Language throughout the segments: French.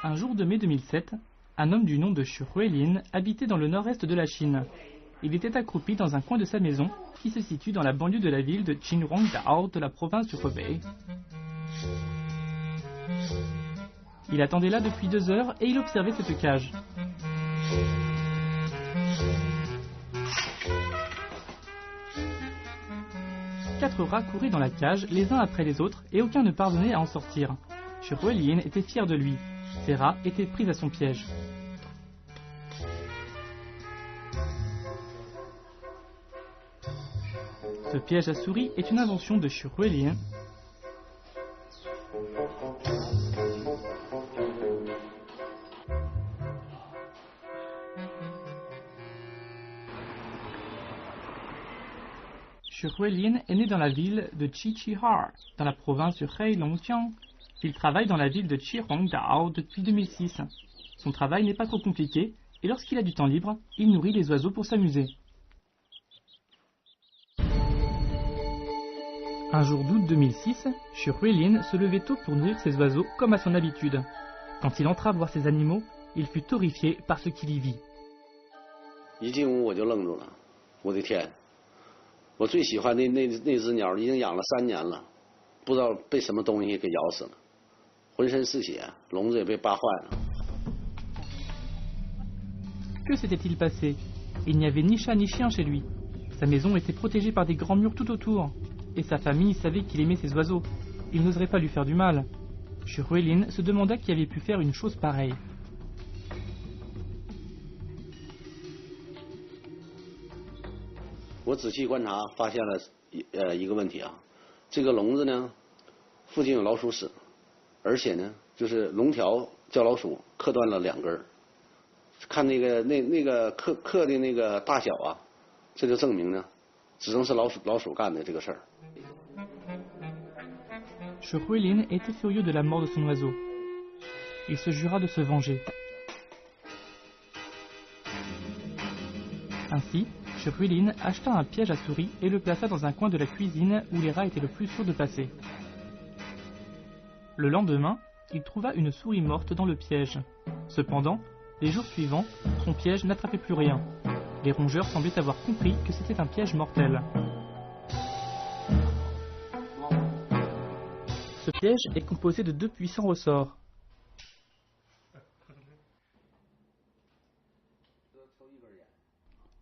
Un jour de mai 2007, un homme du nom de Xu Huilin habitait dans le nord-est de la Chine. Il était accroupi dans un coin de sa maison qui se situe dans la banlieue de la ville de Qinhuangdao de la province du Hebei. Il attendait là depuis 2 heures et il observait cette cage. Quatre rats couraient dans la cage les uns après les autres et aucun ne parvenait à en sortir. Xu Huilin était fier de lui. Ces rats étaient pris à son piège. Ce piège à souris est une invention de Xu Huilin. Xu Huilin est né dans la ville de Qiqihar, dans la province du Heilongjiang. Il travaille dans la ville de Qinhuangdao depuis 2006. Son travail n'est pas trop compliqué et lorsqu'il a du temps libre, il nourrit les oiseaux pour s'amuser. Un jour d'août 2006, Xu Huilin se levait tôt pour nourrir ses oiseaux comme à son habitude. Quand il entra voir ses animaux, il fut horrifié par ce qu'il y vit. 一进屋我就愣住了，我的天！我最喜欢的那只鸟已经养了3年了，不知道被什么东西给咬死了，浑身是血，笼子也被扒坏了。 Que s'était-il passé? Il n'y avait ni chat ni chien chez lui. Sa maison était protégée par des grands murs tout autour. Et sa famille savait qu'il aimait ses oiseaux. Il n'oserait pas lui faire du mal. Xu Huilin se demanda qui avait pu faire une chose pareille. 我仔细观察，发现了一个问题啊，这个笼子呢，附近有老鼠屎，而且呢，就是笼条叫老鼠刻断了2根，看那个刻的那个大小啊，这就证明呢，只能是老鼠干的这个事儿。 Xu Huilin était furieux de la mort de son oiseau. Il se jura de se venger. Ainsi, Xu Huilin acheta un piège à souris et le plaça dans un coin de la cuisine où les rats étaient le plus sûrs de passer. Le lendemain, il trouva une souris morte dans le piège. Cependant, les jours suivants, son piège n'attrapait plus rien. Les rongeurs semblaient avoir compris que c'était un piège mortel. Ce piège est composé de 2 puissants ressorts.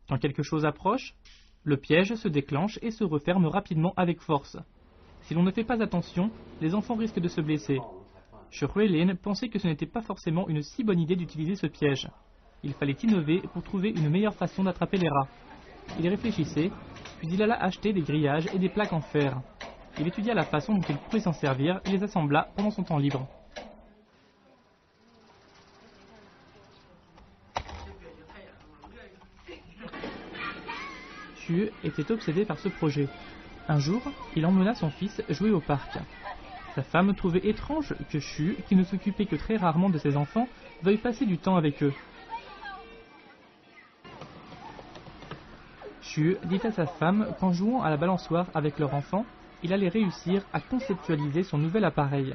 Quand quelque chose approche, le piège se déclenche et se referme rapidement avec force. Si l'on ne fait pas attention, les enfants risquent de se blesser. Xu Huilin pensait que ce n'était pas forcément une si bonne idée d'utiliser ce piège. Il fallait innover pour trouver une meilleure façon d'attraper les rats. Il réfléchissait, puis il alla acheter des grillages et des plaques en fer. Il étudia la façon dont il pouvait s'en servir et les assembla pendant son temps libre. Xu était obsédé par ce projet. Un jour, il emmena son fils jouer au parc. Sa femme trouvait étrange que Xu, qui ne s'occupait que très rarement de ses enfants, veuille passer du temps avec eux. Xu dit à sa femme qu'en jouant à la balançoire avec leur enfant, il allait réussir à conceptualiser son nouvel appareil.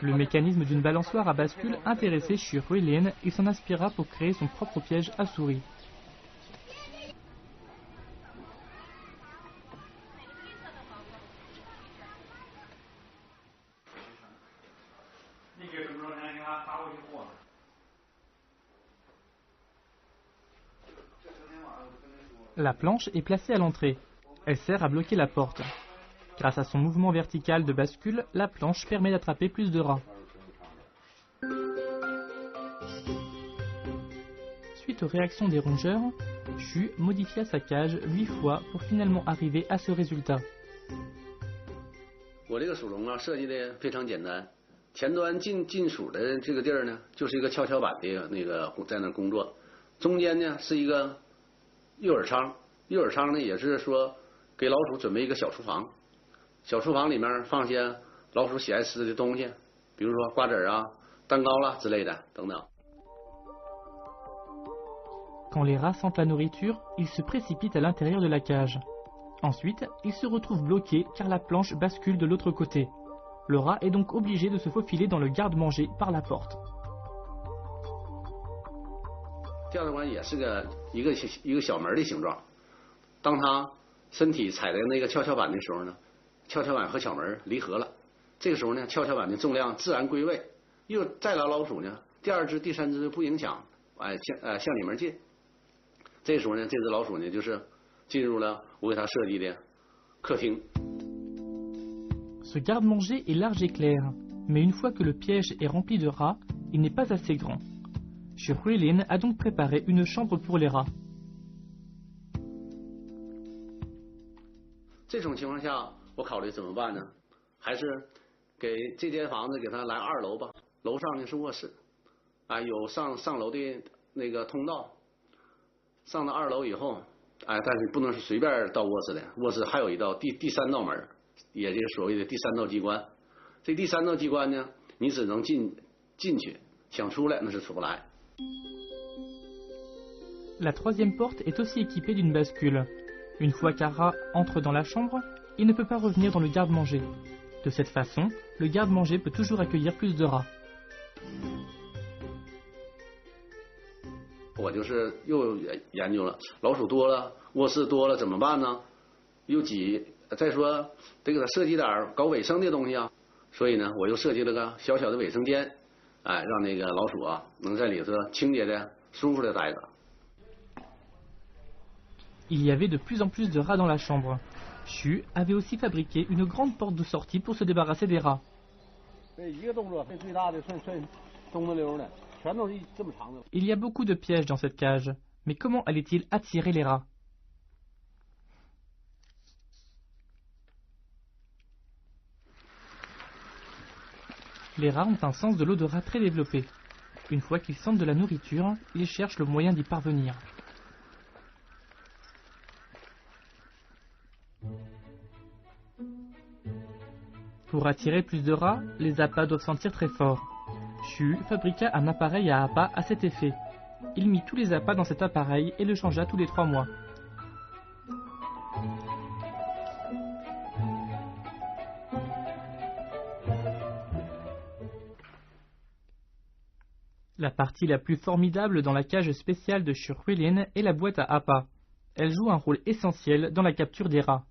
Le mécanisme d'une balançoire à bascule intéressait Xu Huilin, il s'en inspira pour créer son propre piège à souris. La planche est placée à l'entrée. Elle sert à bloquer la porte. Grâce à son mouvement vertical de bascule, la planche permet d'attraper plus de rats. Suite aux réactions des rongeurs, Xu modifia sa cage 8 fois pour finalement arriver à ce résultat. 我这个鼠笼啊，设计的非常简单，前端进鼠的这个地儿呢，就是一个跷跷板的那个在那工作，中间呢是一个诱饵仓，诱饵仓呢也是说给老鼠准备一个小厨房，小厨房里面放些老鼠喜爱吃的东西，比如说瓜子啊、蛋糕啦之类的等等。 Quand les rats sentent la nourriture, ils se précipitent à l'intérieur de la cage. Ensuite, ils se retrouvent bloqués car la planche bascule de l'autre côté. Le rat est donc obligé de se faufiler dans le garde-manger par la porte. 吊带管也是一个小门的形状。当它身体踩在那个跷跷板的时候呢，跷跷板和小门离合了，这个时候呢，跷跷板的重量自然归位。又再来老鼠呢，第二只、第三只不影响，向里面进。这时候呢，这只老鼠呢就是进入了我给它设计的客厅。Ce garde-manger est large et clair, mais une fois que le piège est rempli de rats, il n'est pas assez grand. Shuhuilin a donc préparé une chambre pour les rats. 这种情况下，我考虑怎么办呢？还是给这间房子给它来2楼吧。楼上呢是卧室，有上楼的那个通道。上到2楼以后，但是不能是随便到卧室的，卧室还有一道第3道门，也就是所谓的第3道机关。这第3道机关呢，你只能进去，想出来那是出不来。La troisième porte est aussi équipée d'une bascule. Une fois qu'un rat entre dans la chambre, il ne peut pas revenir dans le garde-manger. De cette façon, le garde-manger peut toujours accueillir plus de rats. 我就是又研究了，老鼠多了，卧室多了怎么办呢？又挤，再说得给它设计点搞卫生的东西啊。所以呢，我又设计了个小小的卫生间，让那个老鼠能在里头清洁的、舒服的待着。Il y avait de plus en plus de rats dans la chambre. Shu avait aussi fabriqué une grande porte de sortie pour se débarrasser des rats. Il y a beaucoup de pièges dans cette cage, mais comment allait-il attirer les rats? Les rats ont un sens de l'odorat très développé. Une fois qu'ils sentent de la nourriture, ils cherchent le moyen d'y parvenir. Pour attirer plus de rats, les appâts doivent sentir très fort. Shu fabriqua un appareil à appât à cet effet. Il mit tous les appâts dans cet appareil et le changea tous les 3 mois. La partie la plus formidable dans la cage spéciale de Shuhuilin est la boîte à appât. Elle joue un rôle essentiel dans la capture des rats.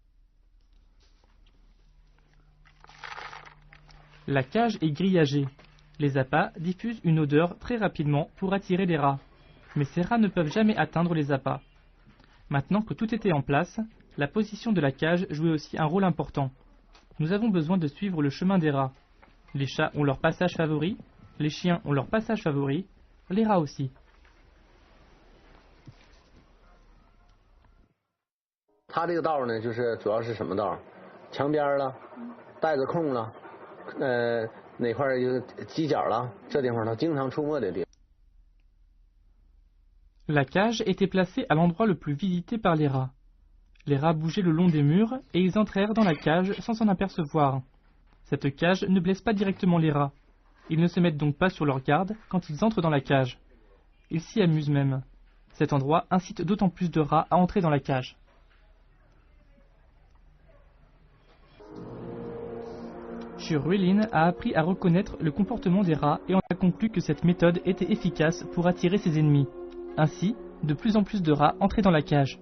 La cage est grillagée. Les appâts diffusent une odeur très rapidement pour attirer les rats. Mais ces rats ne peuvent jamais atteindre les appâts. Maintenant que tout était en place, la position de la cage jouait aussi un rôle important. Nous avons besoin de suivre le chemin des rats. Les chats ont leur passage favori, les chiens ont leur passage favori, les rats aussi. 它这个道呢，就是主要是什么道？墙边了，带子空了。哪块有犄角了，这地方它经常出没的地方。La cage était placée à l'endroit le plus visité par les rats. Les rats bougeaient le long des murs et ils entrèrent dans la cage sans s'en apercevoir. Cette cage ne blesse pas directement les rats. Ils ne se mettent donc pas sur leur garde quand ils entrent dans la cage. Ils s'y amusent même. Cet endroit incite d'autant plus de rats à entrer dans la cage. Shuhuilin a appris à reconnaître le comportement des rats et en a conclu que cette méthode était efficace pour attirer ses ennemis. Ainsi, de plus en plus de rats entraient dans la cage.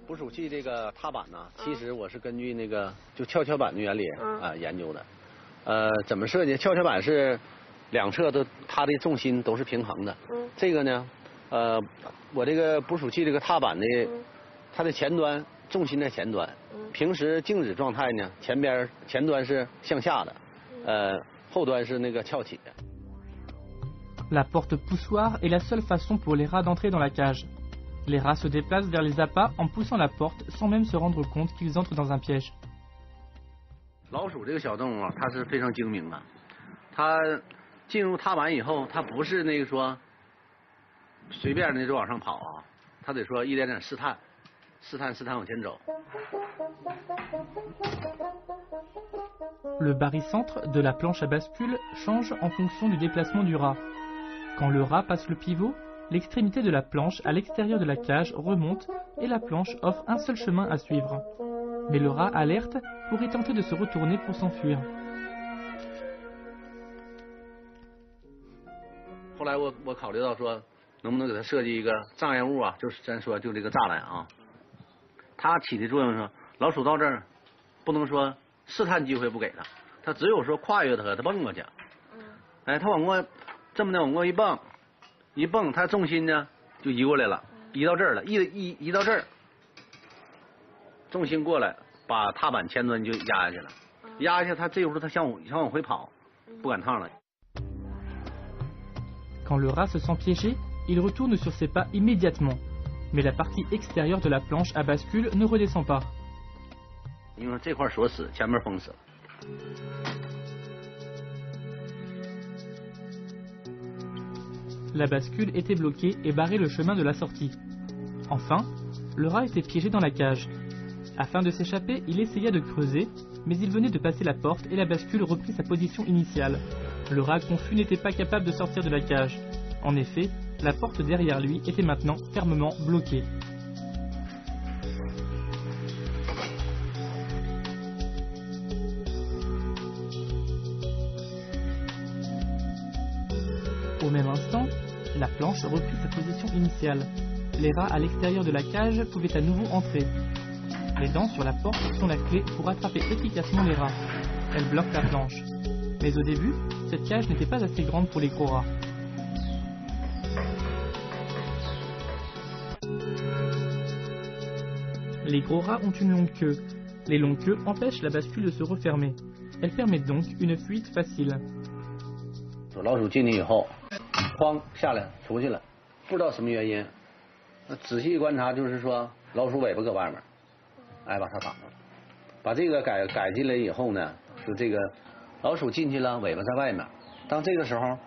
捕鼠器这个踏板呢，其实我是根据那个就跷跷板的原理研究的。怎么设计？跷跷板是两侧都它的重心都是平衡的。这个呢，我这个捕鼠器这个踏板的，它的前端重心在前端。平时静止状态呢，前端是向下的，后端是那个翘起的。La porte poussoir est la seule façon pour les rats d'entrer dans la cage. Les rats se déplacent vers les appâts en poussant la porte sans même se rendre compte qu'ils entrent dans un piège. 老鼠这个小动物它是非常精明的，它进入踏板以后，它不是那个说随便的就往上跑它得说一点点试探往前走。Le barycentre de la planche à bascule change en fonction du déplacement du rat. Quand le rat passe le pivot, l'extrémité de la planche à l'extérieur de la cage remonte et la planche offre un seul chemin à suivre. Mais le rat alerte pourrait tenter de se retourner pour s'enfuir. 后来我考虑到说，能不能给它设计一个障碍物啊？就是咱说就这个栅栏啊，它起的作用是老鼠到这儿不能说试探机会不给它，它只有说跨越它和它蹦过去。哎，它往过这么的往过一蹦，它重心呢就移过来了，移到这儿了，移到这儿，重心过来把踏板前端就压下去了，压下去它这时候它想往回跑，不赶趟了。Quand le rat se sent piégé, il retourne sur ses pas immédiatement. Mais la partie extérieure de la planche à bascule ne redescend pas. 因为这块锁死，前面封死了。La bascule était bloquée et barrait le chemin de la sortie. Enfin, le rat était piégé dans la cage. Afin de s'échapper, il essaya de creuser, mais il venait de passer la porte et la bascule reprit sa position initiale. Le rat confus n'était pas capable de sortir de la cage. En effet, la porte derrière lui était maintenant fermement bloquée. Au même instant, la planche reprit sa position initiale. Les rats à l'extérieur de la cage pouvaient à nouveau entrer. Les dents sur la porte sont la clé pour attraper efficacement les rats. Elles bloquent la planche. Mais au début, cette cage n'était pas assez grande pour les gros rats. Les gros rats ont une longue queue. Les longues queues empêchent la bascule de se refermer. Elles permettent donc une fuite facile. 老鼠进去以后，哐下来出去了，不知道什么原因。仔细观察，就是说老鼠尾巴搁外面，哎，把它挡住了。把这个改进来以后呢，就这个老鼠进去了，尾巴在外面。当这个时候，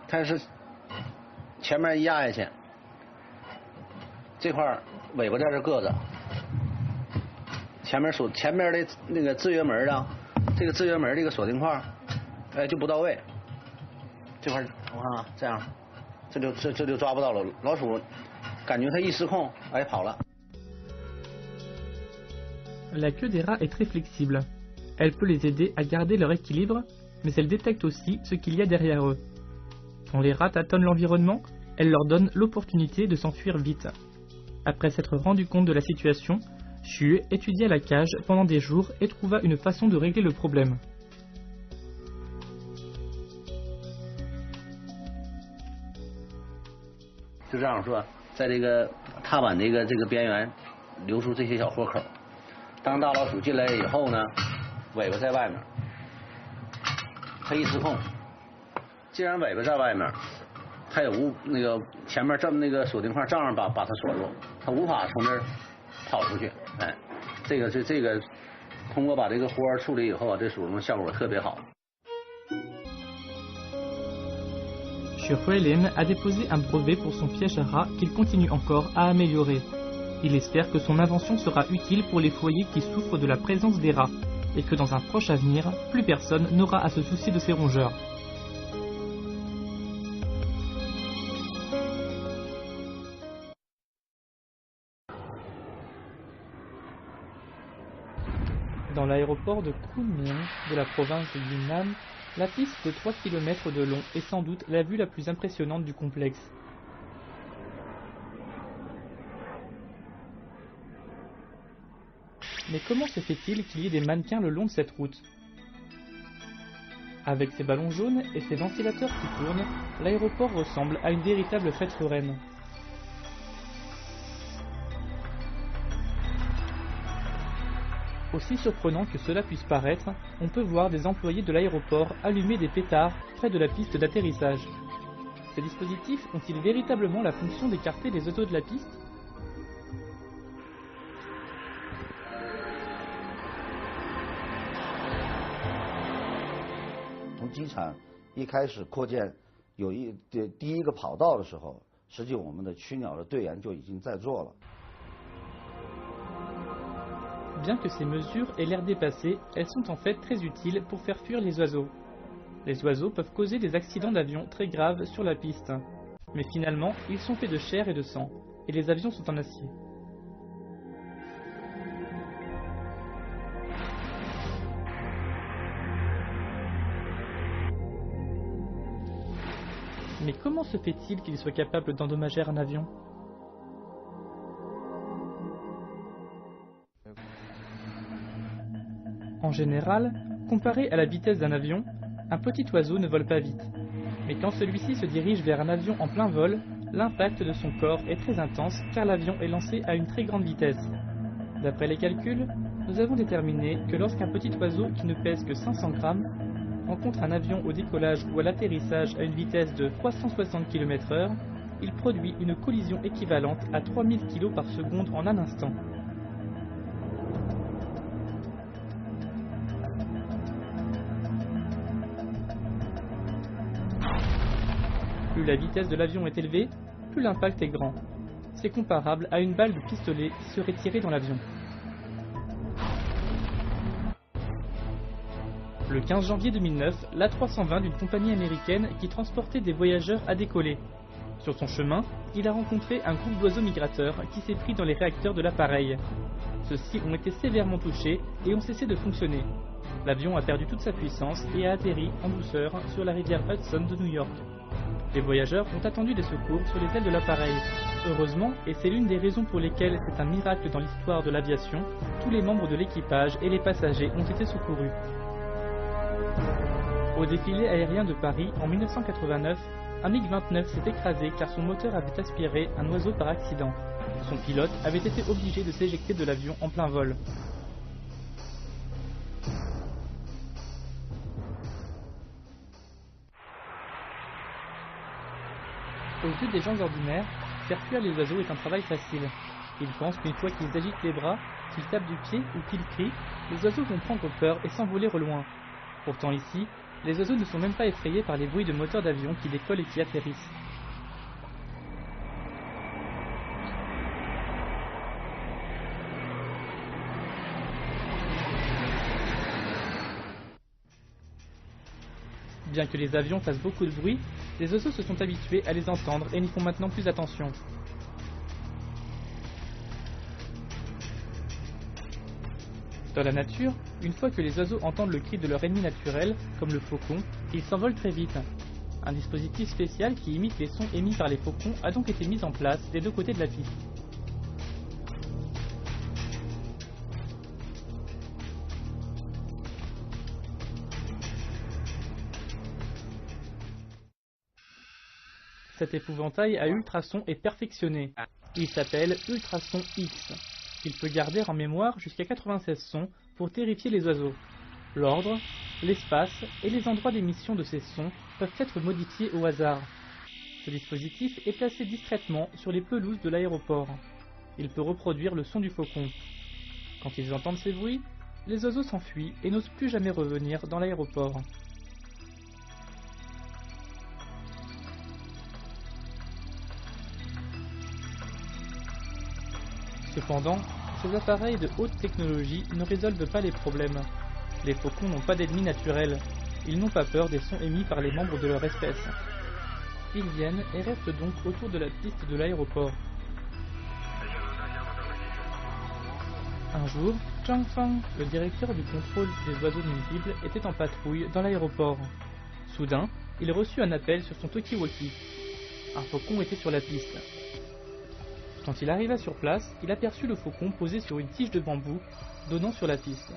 它是前面一压下去，这块尾巴在这搁着，前面的那个制约门啊，这个制约门这个锁定块，哎就不到位。这块我看啊，这样，这就抓不到了。老鼠感觉它一失控，哎跑了。La queue des rats est très flexible. Elle peut les aider à garder leur équilibre, mais elle détecte aussi ce qu'il y a derrière eux. Quand les rats tâtonnent l'environnement, elle leur donne l'opportunité de s'enfuir vite. Après s'être rendu compte de la situation, Xue étudia la cage pendant des jours et trouva une façon de régler le problème. 就这样说，在这个踏板这个边缘留出这些小豁口。当大老鼠进来以后呢，尾巴在外面，它一失控，既然尾巴在外面，它也那个前面这么那个锁定块照样把它锁住，它无法从这儿跑出去。哎，这个通过把这个豁处理以后啊，这鼠笼效果特别好。Xuehuelin a déposé un brevet pour son piège à rats qu'il continue encore à améliorer. Il espère que son invention sera utile pour les foyers qui souffrent de la présence des rats et que dans un proche avenir, plus personne n'aura à se soucier de ces rongeurs. Dans l'aéroport de Kunming de la province de Yunnan, la piste de 3 km de long est sans doute la vue la plus impressionnante du complexe. Mais comment se fait-il qu'il y ait des mannequins le long de cette route? Avec ses ballons jaunes et ses ventilateurs qui tournent, l'aéroport ressemble à une véritable fête foraine. Aussi surprenant que cela puisse paraître, on peut voir des employés de l'aéroport allumer des pétards près de la piste d'atterrissage. Ces dispositifs ont-ils véritablement la fonction d'écarter les autos de la piste? 从机场一开始扩建第一个跑道的时候，实际我们的驱鸟的队员就已经在做了。 Bien que ces mesures aient l'air dépassées, elles sont en fait très utiles pour faire fuir les oiseaux. Les oiseaux peuvent causer des accidents d'avion très graves sur la piste. Mais finalement, ils sont faits de chair et de sang, et les avions sont en acier. Mais comment se fait-il qu'il soit capable d'endommager un avion? En général, comparé à la vitesse d'un avion, un petit oiseau ne vole pas vite. Mais quand celui-ci se dirige vers un avion en plein vol, l'impact de son corps est très intense car l'avion est lancé à une très grande vitesse. D'après les calculs, nous avons déterminé que lorsqu'un petit oiseau qui ne pèse que 500 grammes rencontre un avion au décollage ou à l'atterrissage à une vitesse de 360 km/h, il produit une collision équivalente à 3000 kg par seconde en un instant. Plus la vitesse de l'avion est élevée, plus l'impact est grand. C'est comparable à une balle de pistolet qui serait tirée dans l'avion. Le 15 janvier 2009, l'A320 d'une compagnie américaine qui transportait des voyageurs a décollé. Sur son chemin, il a rencontré un groupe d'oiseaux migrateurs qui s'est pris dans les réacteurs de l'appareil. Ceux-ci ont été sévèrement touchés et ont cessé de fonctionner. L'avion a perdu toute sa puissance et a atterri en douceur sur la rivière Hudson de New York. Les voyageurs ont attendu des secours sur les ailes de l'appareil. Heureusement, et c'est l'une des raisons pour lesquelles c'est un miracle dans l'histoire de l'aviation, tous les membres de l'équipage et les passagers ont été secourus. Au défilé aérien de Paris en 1989, un MiG-29 s'est écrasé car son moteur avait aspiré un oiseau par accident. Son pilote avait été obligé de s'éjecter de l'avion en plein vol. Aux yeux des gens ordinaires, faire fuir les oiseaux est un travail facile. Ils pensent qu'une fois qu'ils agitent les bras, qu'ils tapent du pied ou qu'ils crient, les oiseaux vont prendre peur et s'envoler au loin. Pourtant ici, les oiseaux ne sont même pas effrayés par les bruits de moteurs d'avion qui décollent et qui atterrissent. Bien que les avions fassent beaucoup de bruit, les oiseaux se sont habitués à les entendre et n'y font maintenant plus attention. Dans la nature, une fois que les oiseaux entendent le cri de leur ennemi naturel, comme le faucon, ils s'envolent très vite. Un dispositif spécial qui imite les sons émis par les faucons a donc été mis en place des deux côtés de la piste. Cet épouvantail à ultrasons est perfectionné. Il s'appelle Ultrason X. Il peut garder en mémoire jusqu'à 96 sons pour terrifier les oiseaux. L'ordre, l'espace et les endroits d'émission de ces sons peuvent être modifiés au hasard. Ce dispositif est placé discrètement sur les pelouses de l'aéroport. Il peut reproduire le son du faucon. Quand ils entendent ces bruits, les oiseaux s'enfuient et n'osent plus jamais revenir dans l'aéroport. Cependant, ces appareils de haute technologie ne résolvent pas les problèmes. Les faucons n'ont pas d'ennemis naturels. Ils n'ont pas peur des sons émis par les membres de leur espèce. Ils viennent et restent donc autour de la piste de l'aéroport. Un jour, Zhang Fang, le directeur du contrôle des oiseaux nuisibles, était en patrouille dans l'aéroport. Soudain, il reçut un appel sur son talkie-walkie. Un faucon était sur la piste. Quand il arriva sur place, il aperçut le faucon posé sur une tige de bambou, donnant sur la piste.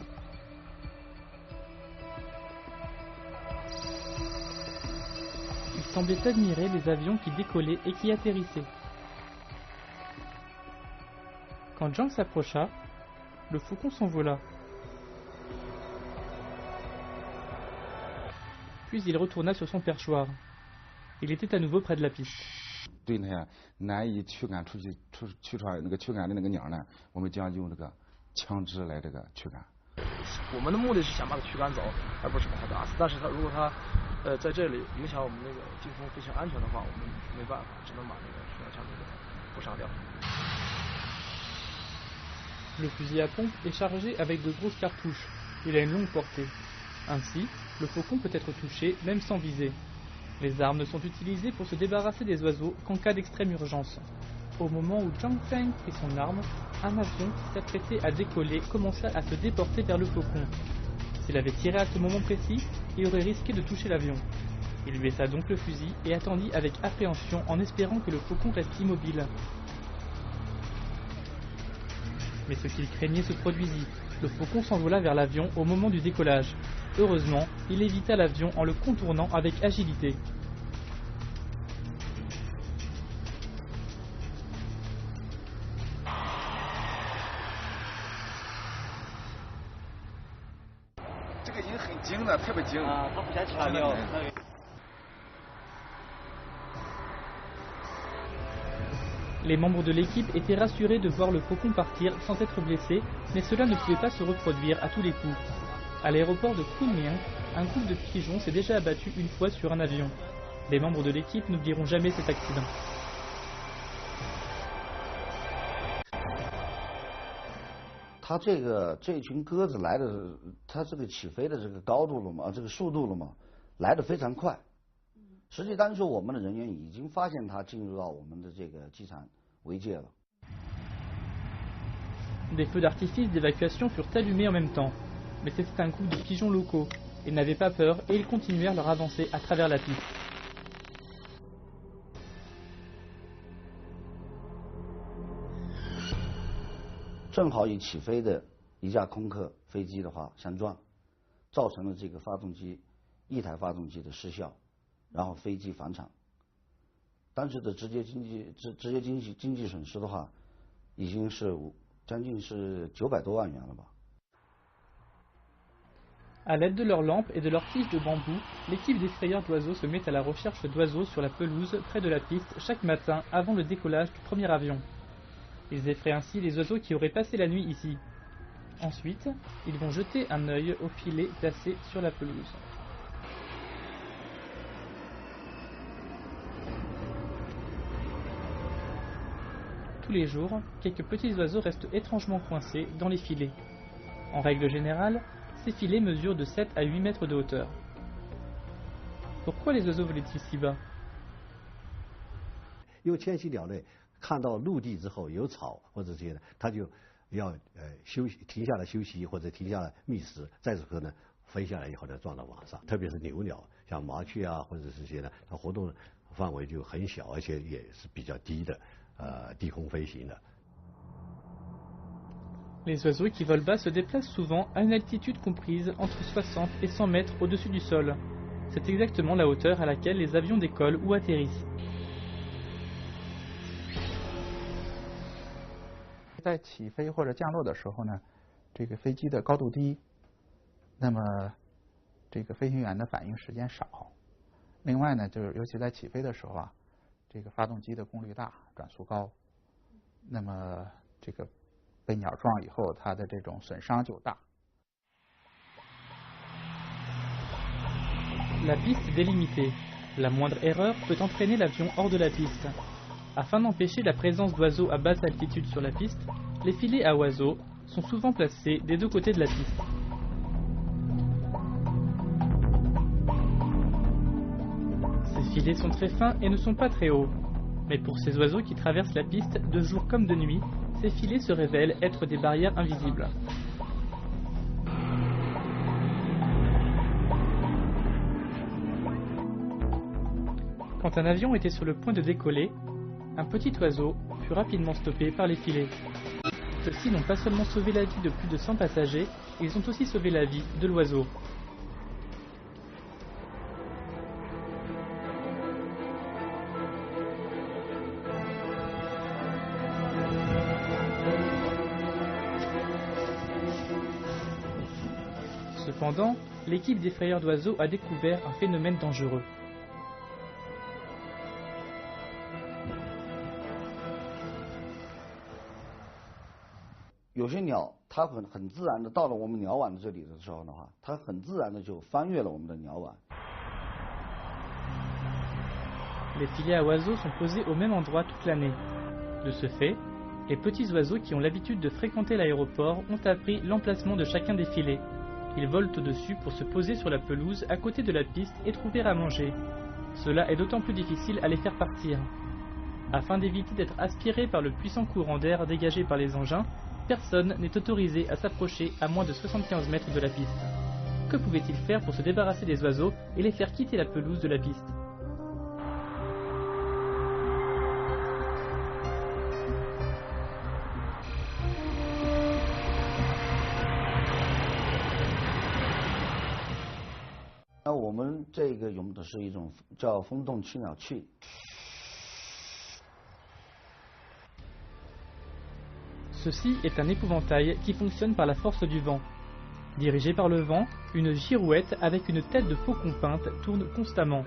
Il semblait admirer les avions qui décollaient et qui atterrissaient. Quand Zhang s'approcha, le faucon s'envola. Puis il retourna sur son perchoir. Il était à nouveau près de la piste. 对那些难以驱赶出那个驱赶的那个鸟呢，我们将用这个枪支来这个驱赶。我们的目的是想把它驱赶走，而不是把它打死。但是如果它在这里影响我们那个进空飞行安全的话，我们没办法，只能把那个驱赶枪支给它扑杀掉。Le fusil à pompe est chargé avec de grosses cartouches. Il a une longue portée. Ainsi, le faucon peut être touché même sans viser. Les armes sont utilisées pour se débarrasser des oiseaux qu'en cas d'extrême urgence. Au moment où Zhang Feng prit son arme, un avion qui s'apprêtait à décoller commença à se déporter vers le faucon. S'il avait tiré à ce moment précis, il aurait risqué de toucher l'avion. Il baissa donc le fusil et attendit avec appréhension en espérant que le faucon reste immobile. Mais ce qu'il craignait se produisit. Le faucon s'envola vers l'avion au moment du décollage. Heureusement, il évita l'avion en le contournant avec agilité. Les membres de l'équipe étaient rassurés de voir le faucon partir sans être blessé, mais cela ne pouvait pas se reproduire à tous les coups. À l'aéroport de Kunming, un groupe de pigeons s'est déjà abattu une fois sur un avion. Les membres de l'équipe n'oublieront jamais cet accident. 它这群鸽子来的，它这个起飞的这个高度了嘛，这个速度了嘛，来得非常快。实际当时我们的人员已经发现它进入到我们的这个机场围界了。Des feux d'artifice d'évacuation furent allumés en même temps, mais c'était un groupe de pigeons locaux. Ils n'avaient pas peur et ils continuèrent leur avancée à travers la piste. 正好与起飞的一架空客飞机的话相撞，造成了这个发动机一台发动机的失效，然后飞机返场。当时的直接经济损失的话，已经是将近是900多万元了吧。 À l'aide de leurs lampes et de leurs tiges de bambou, l'équipe des frayeurs d'oiseaux se met à la recherche d'oiseaux sur la pelouse près de la piste chaque matin avant le décollage du premier avion. Ils effraient ainsi les oiseaux qui auraient passé la nuit ici. Ensuite, ils vont jeter un œil au filet placé sur la pelouse. Tous les jours, quelques petits oiseaux restent étrangement coincés dans les filets. En règle générale, ces filets mesurent de 7 à 8 mètres de hauteur. Pourquoi les oiseaux volaient-ils si bas? 因为迁徙鸟类看到陆地之后有草或者这些的，它就要休息，停下来休息或者停下来觅食，再之后呢飞下来以后呢撞到网上。特别是牛鸟，像麻雀啊或者这些呢，它活动范围就很小，而且也是比较低的，低空飞行的。 Les oiseaux qui volent bas se déplacent souvent à une altitude comprise entre 60 et 100 mètres au-dessus du sol. C'est exactement la hauteur à laquelle les avions décollent ou atterrissent. 在起飞或者降落的时候呢，这个飞机的高度低，那么这个飞行员的反应时间少。另外呢，就是尤其在起飞的时候啊，这个发动机的功率大，转速高，那么这个 被鸟撞以后，它的这种损伤就大。 La piste est délimitée. La moindre erreur peut entraîner l'avion hors de la piste. Afin d'empêcher la présence d'oiseaux à basse altitude sur la piste, les filets à oiseaux sont souvent placés des deux côtés de la piste. Ces filets sont très fins et ne sont pas très hauts. Mais pour ces oiseaux qui traversent la piste de jour comme de nuit, ces filets se révèlent être des barrières invisibles. Quand un avion était sur le point de décoller, un petit oiseau fut rapidement stoppé par les filets. Ceux-ci n'ont pas seulement sauvé la vie de plus de 100 passagers, ils ont aussi sauvé la vie de l'oiseau. Cependant, l'équipe des frayeurs d'oiseaux a découvert un phénomène dangereux. 有些鸟，它很自然的到了我们鸟网这里的时候的话，它很自然的就翻越了我们的鸟网。 Les filets à oiseaux sont posés au même endroit toute l'année. De ce fait, les petits oiseaux qui ont l'habitude de fréquenter l'aéroport ont appris l'emplacement de chacun des filets. Ils volent au-dessus pour se poser sur la pelouse à côté de la piste et trouver à manger. Cela est d'autant plus difficile à les faire partir. Afin d'éviter d'être aspirés par le puissant courant d'air dégagé par les engins, personne n'est autorisé à s'approcher à moins de 75 mètres de la piste. Que pouvait-il faire pour se débarrasser des oiseaux et les faire quitter la pelouse de la piste?我们这个用的是一种叫风动驱鸟器。Ceci est un épouvantail qui fonctionne par la force du vent. Dirigée par le vent, une girouette avec une tête de faucon peinte tourne constamment.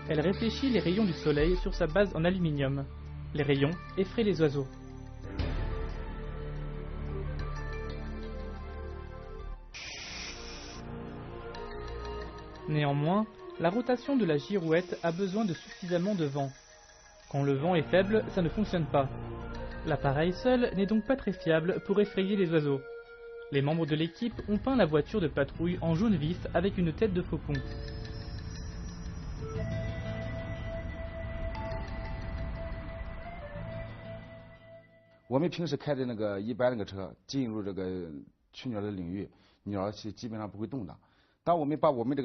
Elle réfléchit les rayons du soleil sur sa base en aluminium. Les rayons effraient les oiseaux. Néanmoins, la rotation de la girouette a besoin de suffisamment de vent. Quand le vent est faible, ça ne fonctionne pas. L'appareil seul n'est donc pas très fiable pour effrayer les oiseaux. Les membres de l'équipe ont peint la voiture de patrouille en jaune vif avec une tête de faucon. 我们平时开的那个一般那个车进入这个驱鸟的领域，鸟是基本上不会动的。当我们把我们这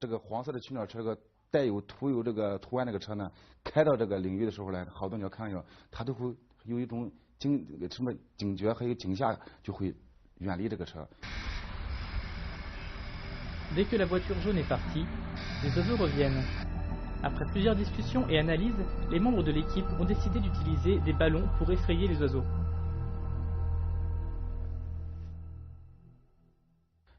个黄色的驱鸟车，这个带有涂有这个图案那个车呢，开到这个领域的时候呢，好多鸟看到它都会有一种警觉还有惊吓，就会远离这个车。 Dès que la voiture jaune est partie, les oiseaux reviennent. Après plusieurs discussions et analyses, les membres de l'équipe ont décidé d'utiliser des ballons pour effrayer les oiseaux.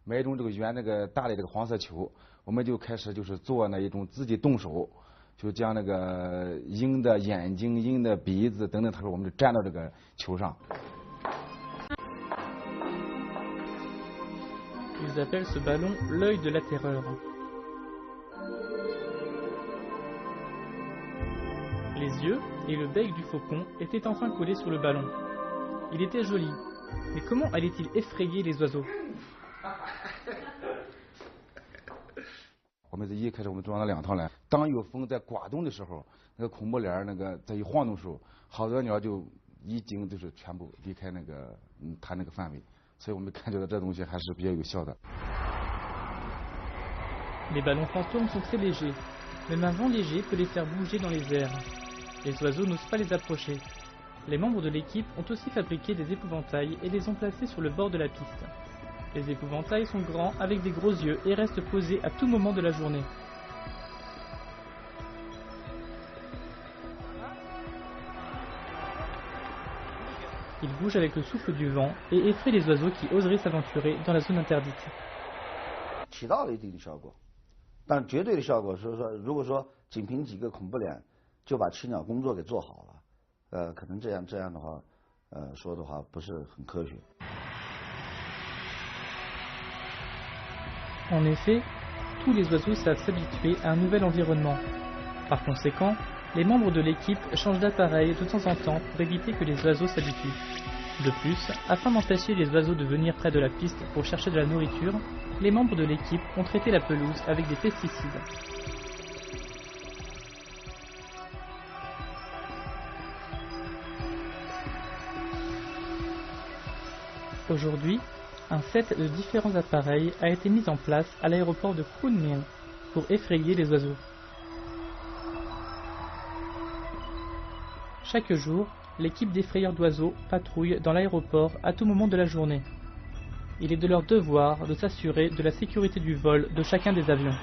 买一种这个圆那个大的这个黄色球，我们就开始就是做那一种自己动手，就将那个鹰的眼睛、鹰的鼻子等等，它说我们就粘到这个球上。 Ils appellent ce ballon l'œil de la terreur. Les yeux et le bec du faucon étaient enfin collés sur le ballon. Il était joli, mais comment allait-il effrayer les oiseaux? 我们一开始我们装了2套来，当有风在刮动的时候，那个孔布帘那个在一晃动的时候，好多鸟就一惊就是全部离开那个它那个范围。 所以我们感觉到这东西还是比较有效的。 Les ballons fantômes sont très légers. Même un vent léger peut les faire bouger dans les airs. Les oiseaux n'osent pas les approcher. Les membres de l'équipe ont aussi fabriqué des épouvantails et les ont placés sur le bord de la piste. Les épouvantails sont grands avec des gros yeux et restent posés à tout moment de la journée. Ils bougent avec le souffle du vent et effraient les oiseaux qui oseraient s'aventurer dans la zone interdite. 起到了一定的效果，但绝对的效果是说，如果说仅凭几个孔布帘就把驱鸟工作给做好了，可能这样的话，说的话不是很科学。 En effet, tous les oiseaux savent s'habituer à un nouvel environnement. Par conséquent, les membres de l'équipe changent d'appareil de temps en temps pour éviter que les oiseaux s'habituent. De plus, afin d'empêcher les oiseaux de venir près de la piste pour chercher de la nourriture, les membres de l'équipe ont traité la pelouse avec des pesticides. Aujourd'hui, un set de différents appareils a été mis en place à l'aéroport de Kunming pour effrayer les oiseaux. Chaque jour, l'équipe d'effrayeurs d'oiseaux patrouille dans l'aéroport à tout moment de la journée. Il est de leur devoir de s'assurer de la sécurité du vol de chacun des avions.